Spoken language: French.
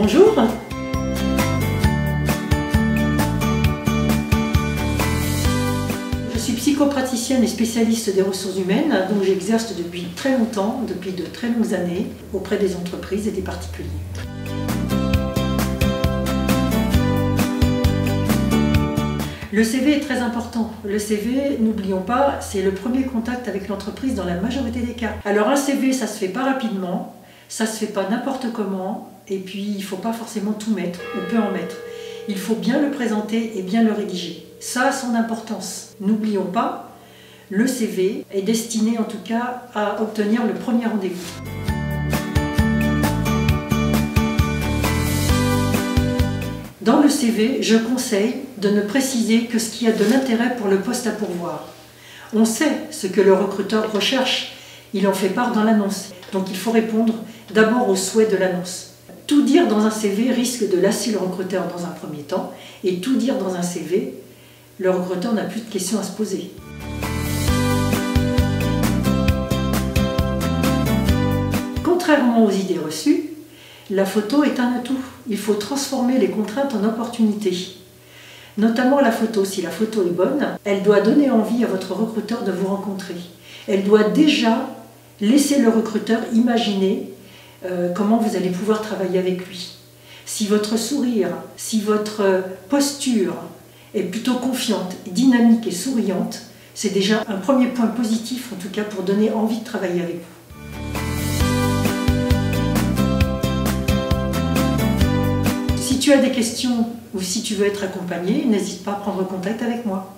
Bonjour. Je suis psychopraticienne et spécialiste des ressources humaines, donc j'exerce depuis très longtemps, depuis de très longues années, auprès des entreprises et des particuliers. Le CV est très important. Le CV, n'oublions pas, c'est le premier contact avec l'entreprise dans la majorité des cas. Alors un CV, ça se fait pas rapidement, ça se fait pas n'importe comment, et puis il ne faut pas forcément tout mettre, ou peu en mettre. Il faut bien le présenter et bien le rédiger. Ça a son importance. N'oublions pas, le CV est destiné en tout cas à obtenir le premier rendez-vous. Dans le CV, je conseille de ne préciser que ce qui a de l'intérêt pour le poste à pourvoir. On sait ce que le recruteur recherche, il en fait part dans l'annonce. Donc il faut répondre d'abord aux souhaits de l'annonce. Tout dire dans un CV risque de lasser le recruteur dans un premier temps, et tout dire dans un CV, le recruteur n'a plus de questions à se poser. Contrairement aux idées reçues, la photo est un atout. Il faut transformer les contraintes en opportunités. Notamment la photo. Si la photo est bonne, elle doit donner envie à votre recruteur de vous rencontrer. Elle doit déjà laisser le recruteur imaginer comment vous allez pouvoir travailler avec lui. Si votre sourire, si votre posture est plutôt confiante, dynamique et souriante, c'est déjà un premier point positif, en tout cas pour donner envie de travailler avec vous. Si tu as des questions ou si tu veux être accompagné, n'hésite pas à prendre contact avec moi.